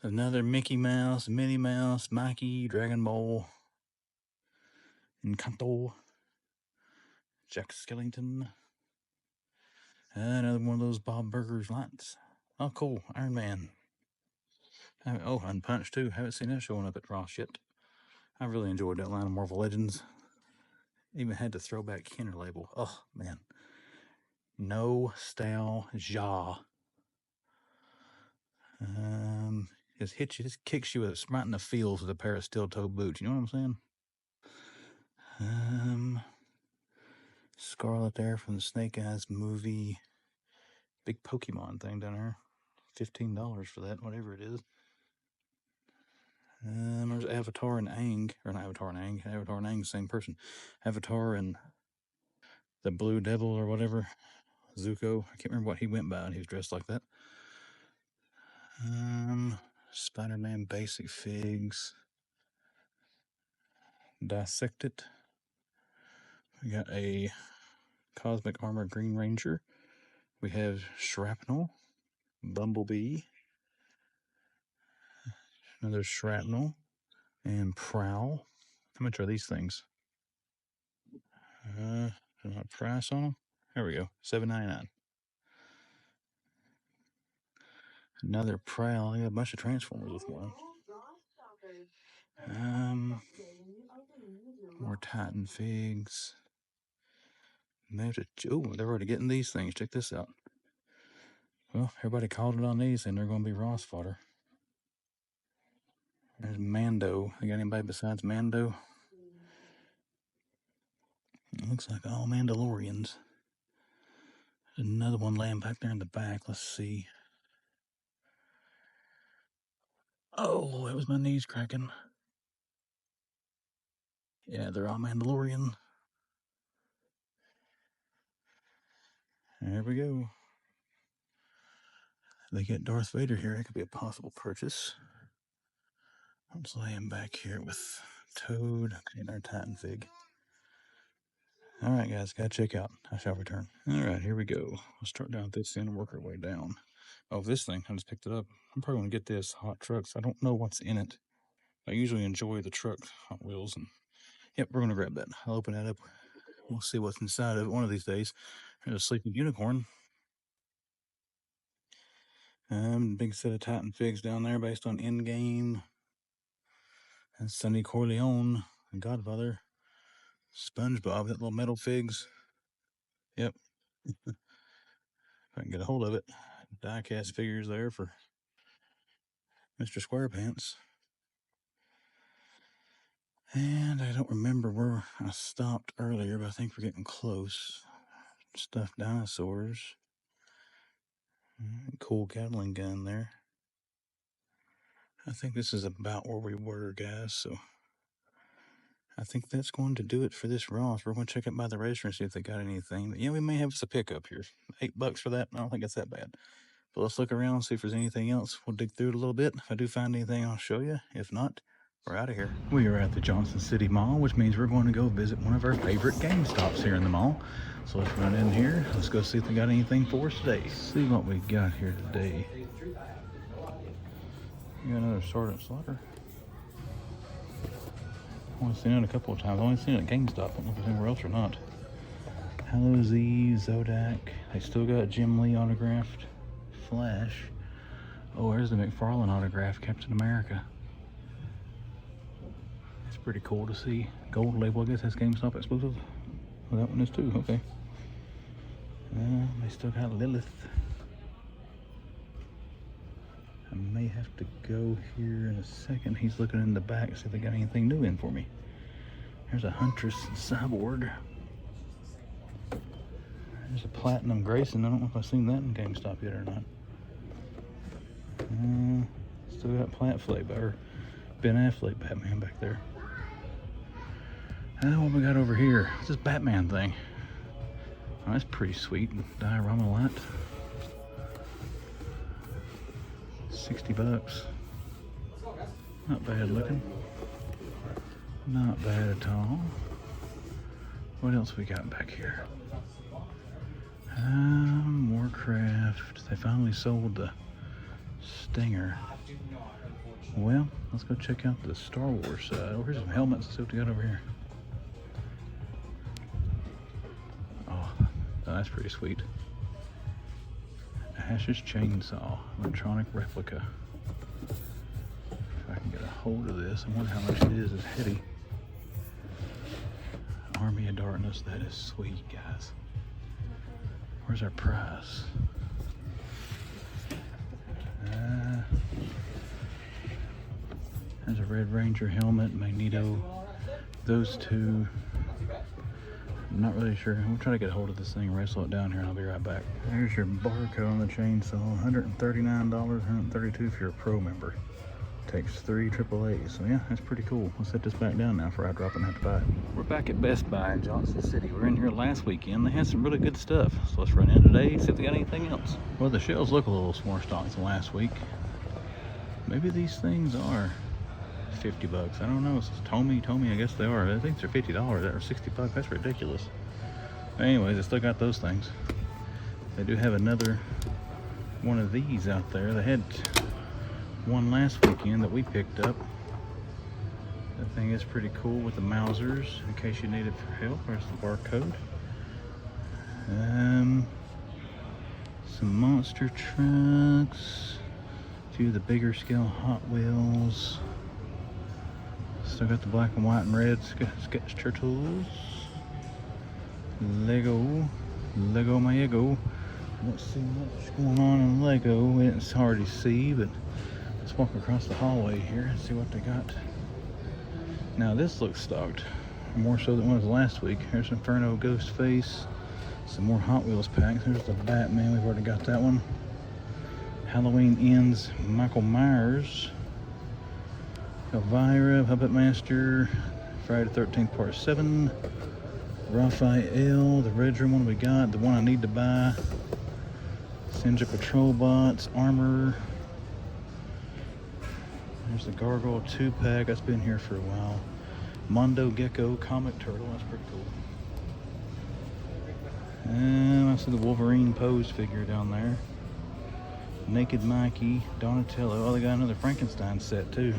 Another Mickey Mouse, Minnie Mouse, Mikey, Dragon Ball, Encanto, Jack Skellington. Another one of those Bob Burgers lights. Oh, cool. Iron Man. Oh, Unpunched too. Haven't seen that showing up at Ross yet. I really enjoyed that line of Marvel Legends. Even had the throwback Kenner label. Oh man. Nostalgia. Just kicks you right in the feels with a pair of steel-toe boots. You know what I'm saying? Scarlet there from the Snake Eyes movie. Big Pokemon thing down there. $15 for that, whatever it is. There's Avatar and Aang, or not Avatar and Aang. Avatar and Aang, same person. Avatar and the Blue Devil or whatever. Zuko. I can't remember what he went by, and he was dressed like that. Spider-Man basic figs. Dissect It. We got a Cosmic Armor Green Ranger. We have Shrapnel. Bumblebee. Another Shrapnel. And Prowl. How much are these things? Price on them? There we go. $7.99. Another Prowl. I got a bunch of Transformers with one. More Titan figs. They're already getting these things. Check this out. Well, everybody called it on these, and they're going to be Ross fodder. There's Mando. You got anybody besides Mando? It looks like all Mandalorians. There's another one laying back there in the back. Let's see. Oh, that was my knees cracking. Yeah, they're all Mandalorian. There we go. They get Darth Vader here. It could be a possible purchase. I'm just laying back here with Toad and our Titan fig. All right, guys, gotta check out. I shall return. All right, here we go. We'll start down at this end and work our way down. Oh, this thing, I just picked it up. I'm probably gonna get this Hot Trucks. I don't know what's in it. I usually enjoy the truck Hot Wheels, and yep, we're gonna grab that. I'll open that up. We'll see what's inside of it one of these days. There's a sleeping unicorn. Big set of Titan figs down there based on Endgame. And Sonny Corleone, and Godfather. SpongeBob, that little metal figs. Yep. If I can get a hold of it. Die-cast figures there for Mr. SquarePants. And I don't remember where I stopped earlier, but I think we're getting close. Stuffed dinosaurs. Cool Gatling gun there. I think this is about where we were, guys, so I think that's going to do it for this Ross. We're going to check it by the register and see if they got anything. But yeah, we may have us a pickup here. $8 for that. I don't think it's that bad. But let's look around and see if there's anything else. We'll dig through it a little bit. If I do find anything, I'll show you. If not, we're out of here. We are at the Johnson City Mall, which means we're going to go visit one of our favorite GameStops here in the mall. So let's run in here. Let's go see if they got anything for us today. See what we got here today. We got another Sergeant Slaughter. I've only seen it a couple of times. I've only seen it at GameStop. I don't know if it's anywhere else or not. Hello Z, Zodak. They still got Jim Lee autographed. Flash. Oh, there's the McFarlane autograph, Captain America. It's pretty cool to see. Gold label, I guess that's GameStop exclusive. Oh, that one is too, okay. They still got Lilith. I may have to go here in a second. He's looking in the back to see if they got anything new in for me. There's a Huntress Cyborg. There's a Platinum Grayson. I don't know if I've seen that in GameStop yet or not. Still got Plant Flake, or Ben Affleck Batman back there. What we got over here? What's this Batman thing? Oh, that's pretty sweet. Diorama light. $60. Not bad looking. Not bad at all. What else we got back here? Warcraft. They finally sold the Stinger. Well, let's go check out the Star Wars side. Oh, here's some helmets. Let's see what we got over here. Oh, that's pretty sweet. Ash's Chainsaw, electronic replica. can get a hold of this. I wonder how much it is. It's heavy. Army of Darkness. That is sweet, guys. Where's our price? There's a Red Ranger helmet, Magneto. Those two. I'm not really sure. I'm trying to get a hold of this thing, wrestle it down here, and I'll be right back. There's your barcode on the chainsaw. $139, $132 if you're a pro member. Takes 3 AAA. So yeah, that's pretty cool. I'll set this back down now before I drop and have to buy it. We're back at Best Buy in Johnson City. We were in here last weekend. They had some really good stuff. So let's run in today, see if they got anything else. Well, the shelves look a little more stocked than last week. Maybe these things are $50. I don't know. It's Tommy, I guess they are. I think they're $50 or $60. That's ridiculous. But anyways, I still got those things. They do have another one of these out there. They had one last weekend that we picked up. That thing is pretty cool with the Mausers in case you need it for help. There's the barcode. Some monster trucks. A few of the bigger scale Hot Wheels. Still got the black and white and red sketch turtles. Lego my ego. Don't see much going on in Lego. It's hard to see, but let's walk across the hallway here and see what they got. Now this looks stocked, more so than it was last week. Here's Inferno Ghostface. Some more Hot Wheels packs. There's the Batman, we've already got that one. Halloween Ends Michael Myers. Elvira, Puppet Master, Friday the 13th Part 7. Raphael, the Red Room one we got, the one I need to buy. Sinja Patrol Bots, Armor. There's the Gargoyle 2-pack, that's been here for a while. Mondo Gecko Comic Turtle, that's pretty cool. And I see the Wolverine pose figure down there. Naked Mikey, Donatello. Oh, they got another Frankenstein set too.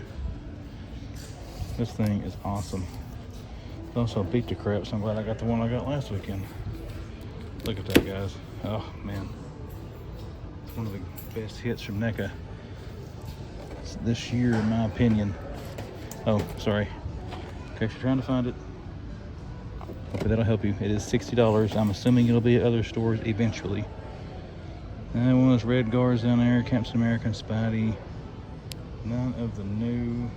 This thing is awesome. It also beat the crap, so I'm glad I got the one I got last weekend. Look at that, guys. Oh, man. It's one of the best hits from NECA this year, in my opinion. Oh, sorry. In case you're trying to find it. Hopefully that'll help you. It is $60. I'm assuming it'll be at other stores eventually. And one of those red guards down there, Captain America and Spidey. None of the new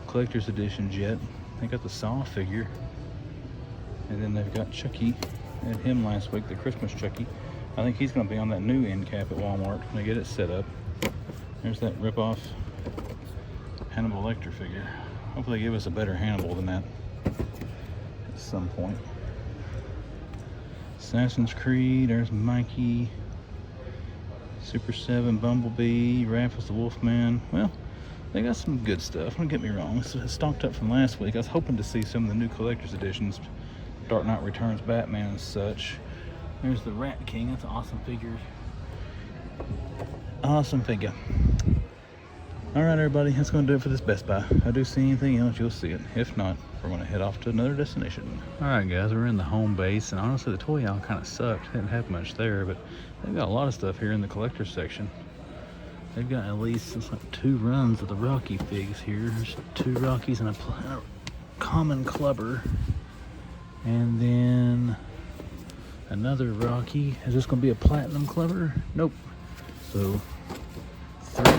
collector's editions yet. They got the Saw figure. And then they've got Chucky. I had him last week, the Christmas Chucky. I think he's going to be on that new end cap at Walmart when they get it set up. There's that rip-off Hannibal Lecter figure. Hopefully they give us a better Hannibal than that at some point. Assassin's Creed, there's Mikey. Super 7, Bumblebee, Raffles the Wolfman. Well, they got some good stuff, don't get me wrong. It's stocked up from last week. I was hoping to see some of the new collector's editions. Dark Knight Returns Batman and such. There's the Rat King, that's an awesome figure. Awesome figure. Alright everybody, that's going to do it for this Best Buy. If I do see anything else, you'll see it. If not, we're going to head off to another destination. Alright guys, we're in the home base, and honestly the toy aisle kind of sucked. Didn't have much there, but they've got a lot of stuff here in the collector's section. They've got at least like 2 runs of the Rocky figs here. There's 2 Rockies and a common clubber. And then another Rocky. Is this going to be a platinum clubber? Nope. So 3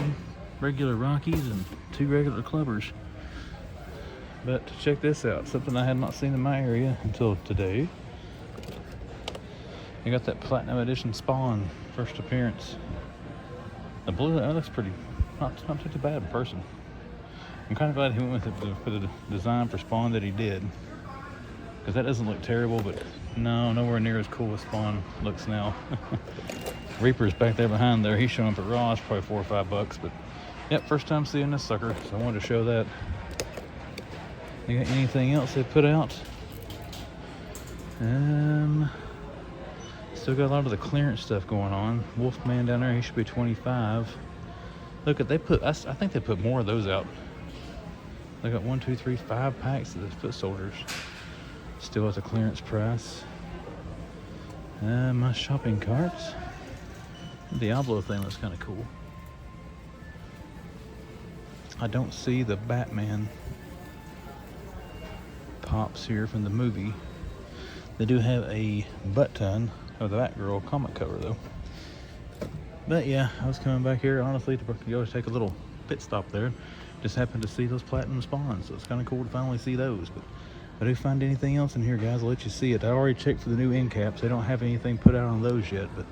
regular Rockies and 2 regular clubbers. But check this out, something I had not seen in my area until today. You got that Platinum Edition Spawn first appearance. The blue, that looks pretty, not too bad in person. I'm kind of glad he went with the design for Spawn that he did. Because that doesn't look terrible, but no, nowhere near as cool as Spawn looks now. Reaper's back there behind there. He's showing up at Ross, probably $4 or $5, but yep, first time seeing this sucker, so I wanted to show that. You got anything else they put out? Still got a lot of the clearance stuff going on. Wolfman down there, he should be 25. Look at, I think they put more of those out. They got 1, 2, 3, 5 packs of the foot soldiers. Still at the clearance price. My shopping carts. The Diablo thing looks kind of cool. I don't see the Batman pops here from the movie. They do have a butt ton of the Batgirl comic cover though. But yeah, I was coming back here honestly to go take a little pit stop there. Just happened to see those platinum spawns, so it's kind of cool to finally see those. But if I do find anything else in here, guys, I'll let you see it. I already checked for the new end caps. They don't have anything put out on those yet, but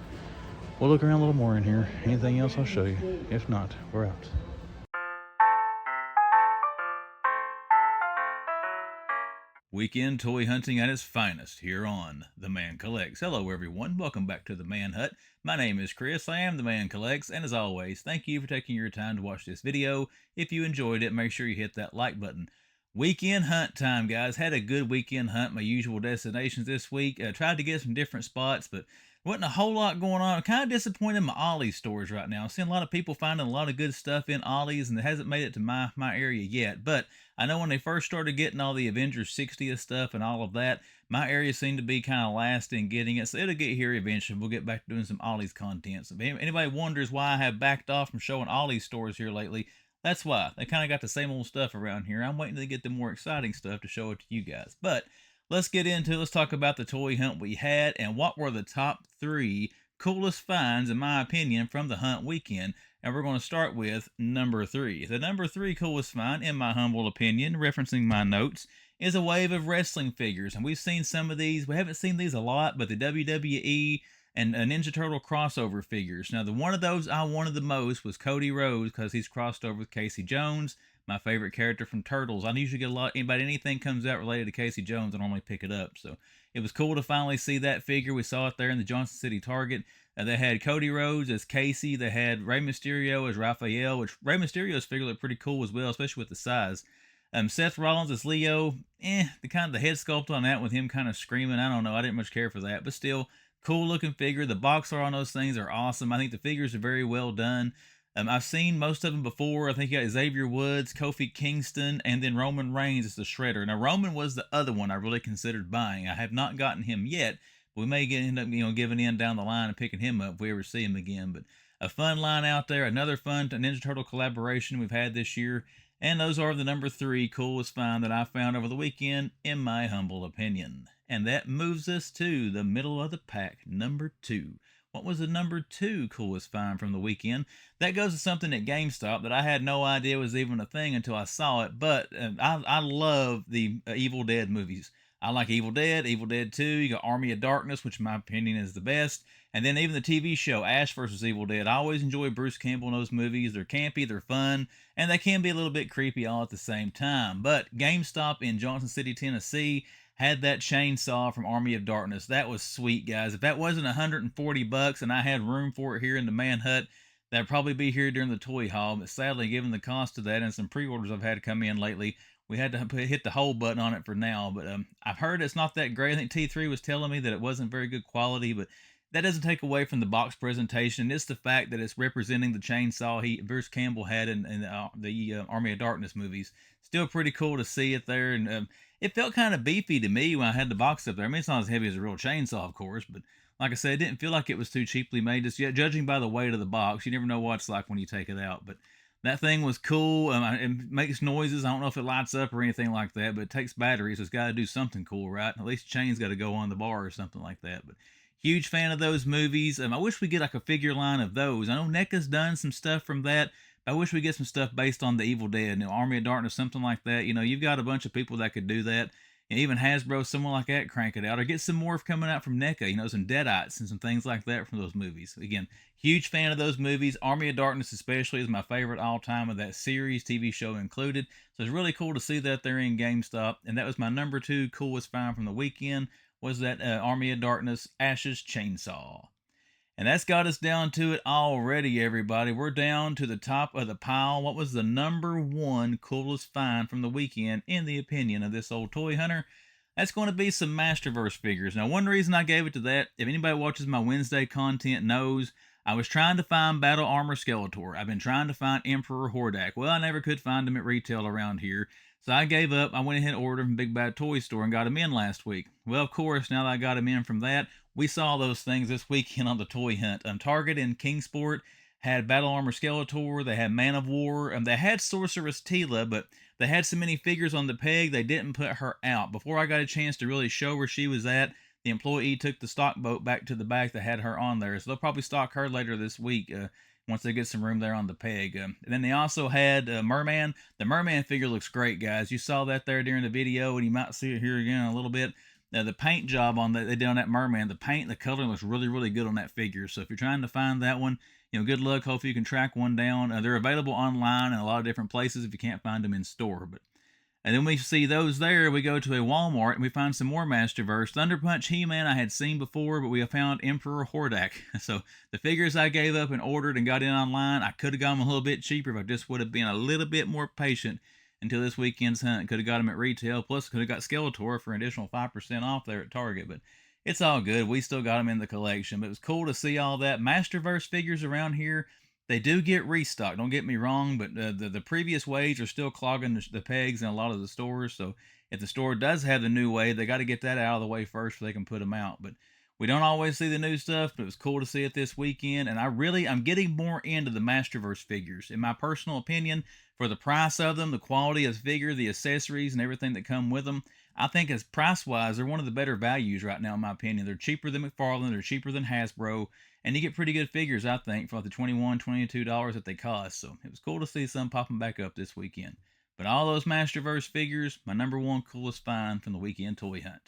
we'll look around a little more in here. Anything else, I'll show you. If not, we're out. Weekend toy hunting at its finest here on The Man Collects. Hello everyone, welcome back to The Man Hut. My name is Chris, I am The Man Collects, and as always, thank you for taking your time to watch this video. If you enjoyed it, make sure you hit that like button. Weekend hunt time, guys. Had a good weekend hunt, my usual destinations this week. Tried to get some different spots, but wasn't a whole lot going on. I'm kind of disappointed in my Ollie's stores right now. I'm seeing a lot of people finding a lot of good stuff in Ollie's, and it hasn't made it to my area yet, but I know when they first started getting all the Avengers 60th stuff and all of that, my area seemed to be kind of last in getting it, so it'll get here eventually. We'll get back to doing some Ollie's content. So if anybody wonders why I have backed off from showing Ollie's stores here lately, that's why. They kind of got the same old stuff around here. I'm waiting to get the more exciting stuff to show it to you guys. But let's get into it. Let's talk about the toy hunt we had and what were the top 3 coolest finds, in my opinion, from the hunt weekend. And we're going to start with number 3. The number 3 coolest find, in my humble opinion, referencing my notes, is a wave of wrestling figures. And we've seen some of these. We haven't seen these a lot, but the WWE and Ninja Turtle crossover figures. Now, the one of those I wanted the most was Cody Rhodes, because he's crossed over with Casey Jones, my favorite character from Turtles. I usually get a lot, anything comes out related to Casey Jones, I normally pick it up. So it was cool to finally see that figure. We saw it there in the Johnson City Target. They had Cody Rhodes as Casey. They had Rey Mysterio as Raphael, which Rey Mysterio's figure looked pretty cool as well, especially with the size. Seth Rollins as Leo. The head sculpt on that with him kind of screaming. I don't know. I didn't much care for that, but still, cool looking figure. The box art on those things are awesome. I think the figures are very well done. I've seen most of them before. I think you got Xavier Woods, Kofi Kingston, and then Roman Reigns as the Shredder. Now, Roman was the other one I really considered buying. I have not gotten him yet. We may end up, giving in down the line and picking him up if we ever see him again. But a fun line out there. Another fun Ninja Turtle collaboration we've had this year. And those are the number 3 coolest find that I found over the weekend, in my humble opinion. And that moves us to the middle of the pack, number 2. What was the number 2 coolest find from the weekend? That goes to something at GameStop that I had no idea was even a thing until I saw it. But I love the Evil Dead movies. I like Evil Dead 2. You got Army of Darkness, which in my opinion is the best. And then even the TV show, Ash vs. Evil Dead. I always enjoy Bruce Campbell in those movies. They're campy, they're fun, and they can be a little bit creepy all at the same time. But GameStop in Johnson City, Tennessee had that chainsaw from Army of Darkness. That was sweet, guys. If that wasn't $140 and I had room for it here in the Man Hut, that'd probably be here during the toy haul. But sadly, given the cost of that and some pre-orders I've had come in lately, we had to hit the hold button on it for now. But I've heard it's not that great. I think T3 was telling me that it wasn't very good quality, but that doesn't take away from the box presentation. It's the fact that it's representing the chainsaw Bruce Campbell had in the Army of Darkness movies. Still pretty cool to see it there, and it felt kind of beefy to me when I had the box up there. I mean, it's not as heavy as a real chainsaw, of course, but like I said, it didn't feel like it was too cheaply made. Just judging by the weight of the box, you never know what it's like when you take it out. But that thing was cool. It makes noises. I don't know if it lights up or anything like that, but it takes batteries, so it's got to do something cool, right? At least the chain's got to go on the bar or something like that. But huge fan of those movies. I wish we get like a figure line of those. I know NECA's done some stuff from that. I wish we get some stuff based on the Evil Dead, Army of Darkness, something like that. You've got a bunch of people that could do that. And even Hasbro, someone like that, crank it out. Or get some more coming out from NECA, some Deadites and some things like that from those movies. Again, huge fan of those movies. Army of Darkness especially is my favorite all-time of that series, TV show included. So it's really cool to see that they're in GameStop. And that was my number 2 coolest find from the weekend, was that Army of Darkness Ash's Chainsaw. And that's got us down to it already, everybody. We're down to the top of the pile. What was the number 1 coolest find from the weekend, in the opinion of this old toy hunter? That's going to be some Masterverse figures. Now, one reason I gave it to that, if anybody watches my Wednesday content knows, I was trying to find Battle Armor Skeletor. I've been trying to find Emperor Hordak. Well, I never could find him at retail around here. So I gave up. I went ahead and ordered from Big Bad Toy Store and got him in last week. Well, of course, now that I got him in from that, we saw those things this weekend on the toy hunt. Target in Kingsport had Battle Armor Skeletor, they had Man of War, and they had Sorceress Tila, but they had so many figures on the peg, they didn't put her out. Before I got a chance to really show where she was at, the employee took the stock boat back to the back that had her on there. So they'll probably stock her later this week once they get some room there on the peg. And then they also had Merman. The Merman figure looks great, guys. You saw that there during the video, and you might see it here again in a little bit. The paint job on that they did on that Merman, the paint, the color looks really, really good on that figure. So if you're trying to find that one, good luck. Hopefully you can track one down. They're available online in a lot of different places if you can't find them in store. And then we see those there. We go to a Walmart and we find some more Masterverse. Thunder Punch He-Man I had seen before, but we have found Emperor Hordak. So the figures I gave up and ordered and got in online, I could have got them a little bit cheaper if I just would have been a little bit more patient until this weekend's hunt. Could have got them at retail. Plus, could have got Skeletor for an additional 5% off there at Target. But it's all good. We still got them in the collection. But it was cool to see all that. Masterverse figures around here, they do get restocked, don't get me wrong, but the previous waves are still clogging the pegs in a lot of the stores. So if the store does have the new wave, they got to get that out of the way first so they can put them out. But we don't always see the new stuff, but it was cool to see it this weekend. And I'm getting more into the Masterverse figures. In my personal opinion, for the price of them, the quality of the figure, the accessories, and everything that come with them, I think as price-wise, they're one of the better values right now, in my opinion. They're cheaper than McFarlane. They're cheaper than Hasbro. And you get pretty good figures, I think, for like the $21, $22 that they cost. So it was cool to see some popping back up this weekend. But all those Masterverse figures, my number one coolest find from the weekend toy hunt.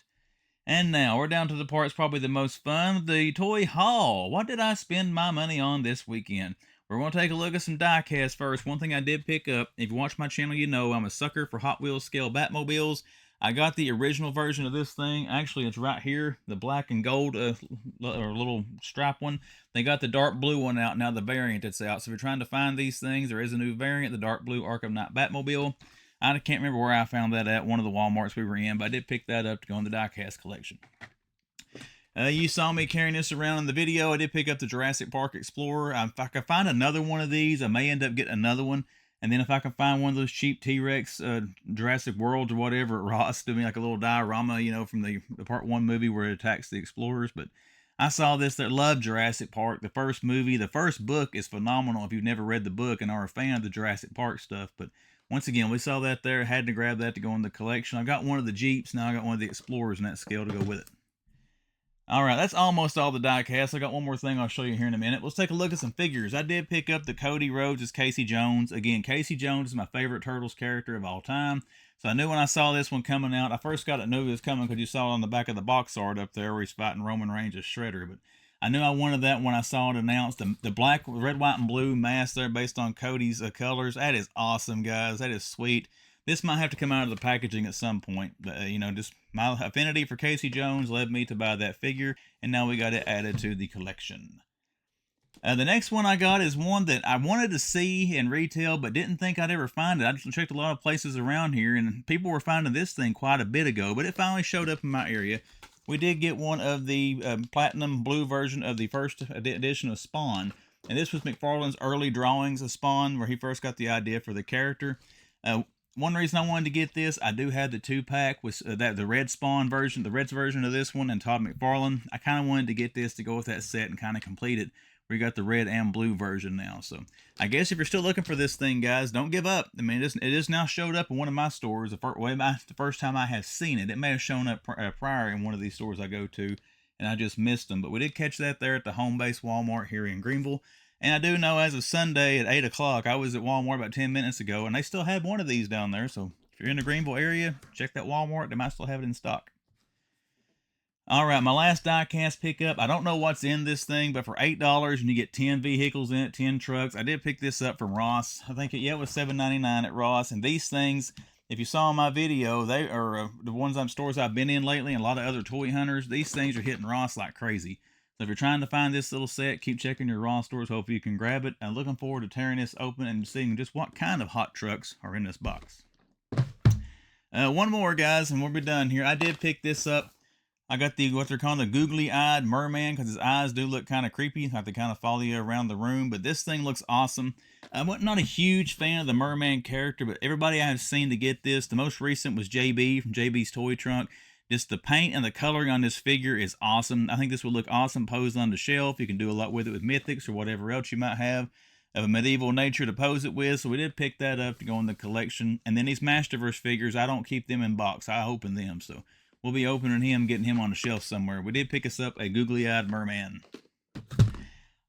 And now we're down to the part that's probably the most fun, the toy haul. What did I spend my money on this weekend? We're going to take a look at some diecast first. One thing I did pick up, if you watch my channel, you know I'm a sucker for Hot Wheels scale Batmobiles. I got the original version of this thing. Actually, it's right here, the black and gold or little strap one. They got the dark blue one out now, the variant that's out. So if you're trying to find these things, there is a new variant, the dark blue Arkham Knight Batmobile. I can't remember where I found that at, one of the Walmarts we were in, but I did pick that up to go in the diecast collection. You saw me carrying this around in the video. I did pick up the Jurassic Park Explorer. If I can find another one of these, I may end up getting another one. And then if I can find one of those cheap T-Rex Jurassic Worlds or whatever at Ross, doing like a little diorama, from the Part 1 movie where it attacks the explorers. But I saw this that loved Jurassic Park. The first movie, the first book is phenomenal if you've never read the book and are a fan of the Jurassic Park stuff. But once again, we saw that there. Had to grab that to go in the collection. I got one of the Jeeps. Now I got one of the Explorers in that scale to go with it. All right, that's almost all the diecast. I got one more thing I'll show you here in a minute. Let's take a look at some figures. I did pick up the Cody Rhodes as Casey Jones. Again, Casey Jones is my favorite Turtles character of all time. So I knew when I saw this one coming out, I first got it knew it was coming because you saw it on the back of the box art up there where he's fighting Roman Reigns as Shredder. But I knew I wanted that when I saw it announced. The black, red, white, and blue mask there based on Cody's colors. That is awesome, guys. That is sweet. This might have to come out of the packaging at some point. But, just my affinity for Casey Jones led me to buy that figure, and now we got it added to the collection. The next one I got is one that I wanted to see in retail, but didn't think I'd ever find it. I just checked a lot of places around here, and people were finding this thing quite a bit ago, but it finally showed up in my area. We did get one of the platinum blue version of the first edition of Spawn, and this was McFarlane's early drawings of Spawn, where he first got the idea for the character. One reason I wanted to get this, I do have the 2-pack with the Red Spawn version, the Reds version of this one, and Todd McFarlane. I kind of wanted to get this to go with that set and kind of complete it. We got the red and blue version now. So I guess if you're still looking for this thing, guys, don't give up. I mean, it is now showed up in one of my stores. The first time I have seen it, it may have shown up prior in one of these stores I go to, and I just missed them. But we did catch that there at the home base Walmart here in Greenville. And I do know as of Sunday at 8 o'clock, I was at Walmart about 10 minutes ago, and they still have one of these down there. So if you're in the Greenville area, check that Walmart. They might still have it in stock. All right, my last diecast pickup. I don't know what's in this thing, but for $8, and you get 10 vehicles in it, 10 trucks. I did pick this up from Ross. I think it was $7.99 at Ross. And these things, if you saw my video, they are the ones stores I've been in lately, and a lot of other toy hunters. These things are hitting Ross like crazy. So if you're trying to find this little set, keep checking your Ross stores. Hopefully you can grab it. I'm looking forward to tearing this open and seeing just what kind of hot trucks are in this box. One more, guys, and we'll be done here. I did pick this up. I got what they're calling the googly-eyed merman because his eyes do look kind of creepy, like they kind of follow you around the room. But this thing looks awesome. I'm not a huge fan of the merman character, but everybody I have seen to get this, the most recent was JB from JB's Toy Trunk. Just the paint and the coloring on this figure is awesome. I think this would look awesome posed on the shelf. You can do a lot with it with mythics or whatever else you might have of a medieval nature to pose it with. So we did pick that up to go in the collection. And then these Masterverse figures, I don't keep them in box. I open them. So we'll be opening him, getting him on the shelf somewhere. We did pick us up a googly-eyed merman.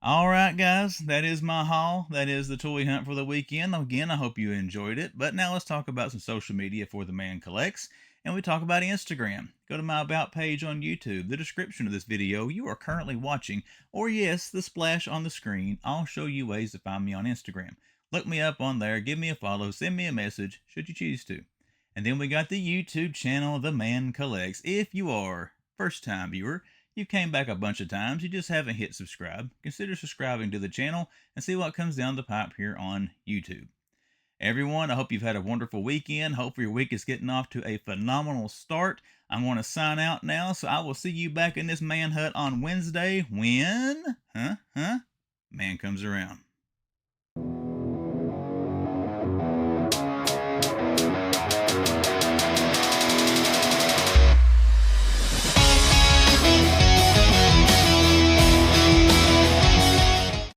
All right, guys, that is my haul. That is the toy hunt for the weekend. Again, I hope you enjoyed it. But now let's talk about some social media for the man collects. And we talk about Instagram. Go to my About page on YouTube. The description of this video you are currently watching, or yes, the splash on the screen. I'll show you ways to find me on Instagram. Look me up on there, give me a follow, send me a message, should you choose to. And then we got the YouTube channel, The Man Collects. If you are first-time viewer, you came back a bunch of times, you just haven't hit subscribe, consider subscribing to the channel and see what comes down the pipe here on YouTube. Everyone, I hope you've had a wonderful weekend. Hopefully your week is getting off to a phenomenal start. I'm going to sign out now, so I will see you back in this man hut on Wednesday when, man comes around.